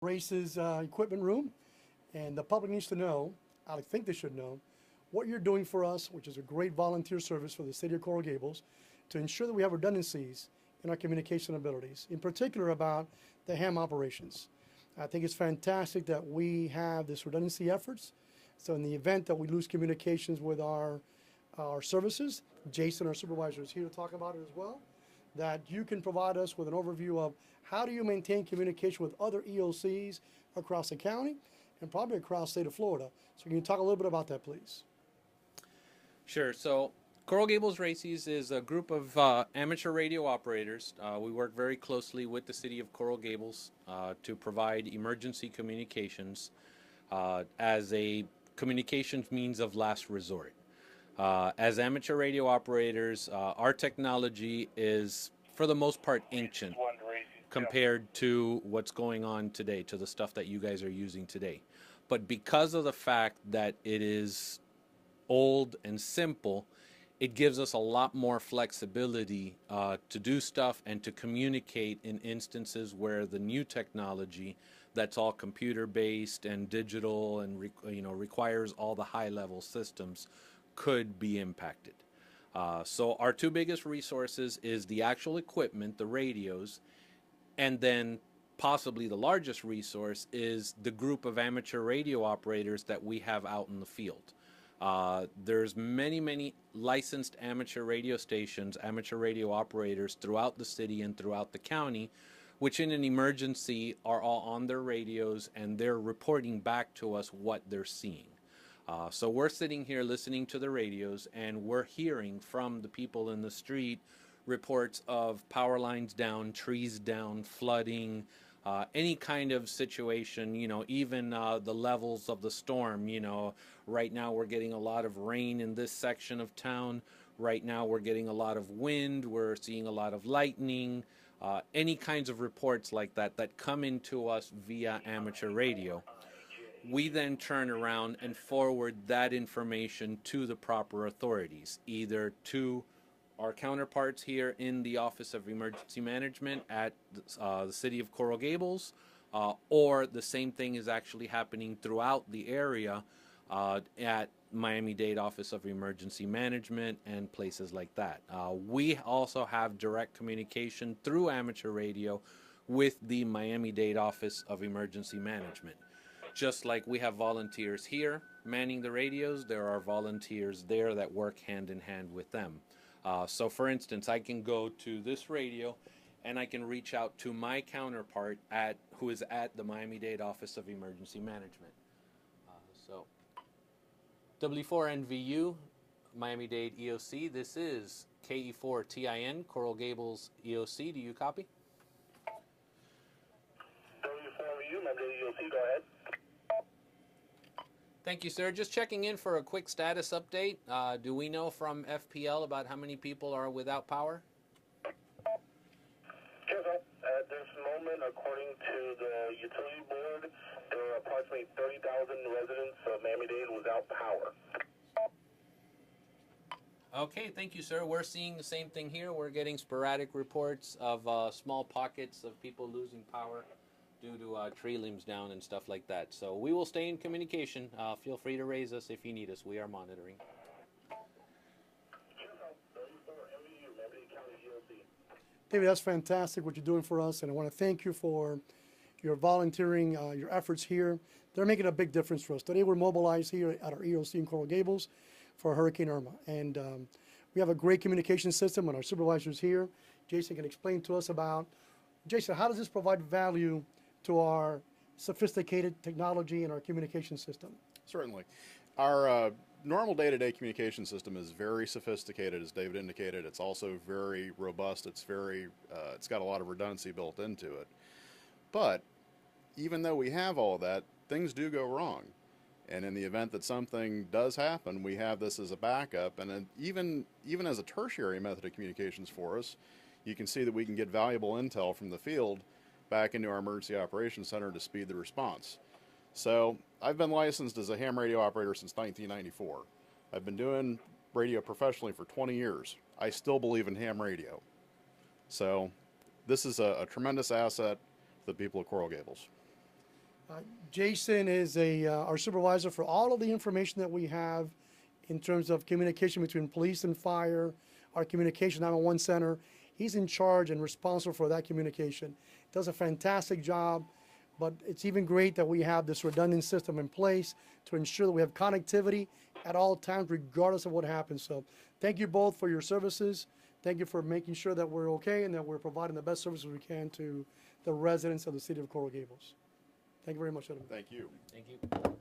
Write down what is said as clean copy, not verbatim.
R.A.C.E.S equipment room, and the public needs to know, I think they should know, what you're doing for us, which is a great volunteer service for the city of Coral Gables, to ensure that we have redundancies in our communication abilities, in particular about the ham operations. I think it's fantastic that we have this redundancy efforts. So in the event that we lose communications with our services, Jason, our supervisor, is here to talk about it as well, that you can provide us with an overview of how do you maintain communication with other EOCs across the county and probably across the state of Florida. So can you talk a little bit about that, please? Sure. So Coral Gables R.A.C.E.S is a group of amateur radio operators. We work very closely with the city of Coral Gables to provide emergency communications as a communications means of last resort. As amateur radio operators, our technology is, for the most part, ancient compared to what's going on today, to the stuff that you guys are using today. But because of the fact that it is old and simple, it gives us a lot more flexibility to do stuff and to communicate in instances where the new technology that's all computer based and digital and requires all the high level systems could be impacted. So our two biggest resources is the actual equipment, the radios, and then possibly the largest resource is the group of amateur radio operators that we have out in the field. There's many licensed amateur radio stations, amateur radio operators throughout the city and throughout the county, which in an emergency are all on their radios and they're reporting back to us what they're seeing. So we're sitting here listening to the radios and we're hearing from the people in the street reports of power lines down, trees down, flooding, any kind of situation, even the levels of the storm. Right now we're getting a lot of rain in this section of town. Right now we're getting a lot of wind. We're seeing a lot of lightning. Any kinds of reports like that come into us via amateur radio. We then turn around and forward that information to the proper authorities, either to our counterparts here in the Office of Emergency Management at the City of Coral Gables, or the same thing is actually happening throughout the area at Miami-Dade Office of Emergency Management and places like that. We also have direct communication through amateur radio with the Miami-Dade Office of Emergency Management. Just like we have volunteers here manning the radios, there are volunteers there that work hand in hand with them. So for instance, I can go to this radio and I can reach out to my counterpart who is at the Miami-Dade Office of Emergency Management. So W4NVU, Miami-Dade EOC, this is KE4TIN, Coral Gables EOC. Do you copy? W4NVU, Miami-Dade EOC, go ahead. Thank you, sir. Just checking in for a quick status update. Do we know from FPL about how many people are without power? Yes, sir. At this moment, according to the utility board, there are approximately 30,000 residents of Miami-Dade without power. Okay, thank you, sir. We're seeing the same thing here. We're getting sporadic reports of small pockets of people losing power due to tree limbs down and stuff like that. So we will stay in communication. Feel free to raise us if you need us. We are monitoring. David, that's fantastic what you're doing for us, and I want to thank you for your volunteering, your efforts here. They're making a big difference for us. Today we're mobilized here at our EOC in Coral Gables for Hurricane Irma, and we have a great communication system, and our supervisors here. Jason can explain to us about, Jason, how does this provide value to our sophisticated technology and our communication system? Certainly. Our normal day-to-day communication system is very sophisticated, as David indicated. It's also very robust. It's got a lot of redundancy built into it. But even though we have all of that, things do go wrong. And in the event that something does happen, we have this as a backup. And even as a tertiary method of communications for us, you can see that we can get valuable intel from the field back into our emergency operations center to speed the response. So I've been licensed as a ham radio operator since 1994. I've been doing radio professionally for 20 years. I still believe in ham radio. So this is a tremendous asset to the people of Coral Gables. Jason is our supervisor for all of the information that we have in terms of communication between police and fire, our communication 911 center. He's in charge and responsible for that communication. Does a fantastic job, but it's even great that we have this redundant system in place to ensure that we have connectivity at all times, regardless of what happens. So thank you both for your services. Thank you for making sure that we're okay and that we're providing the best services we can to the residents of the city of Coral Gables. Thank you very much, gentlemen. Thank you. Thank you.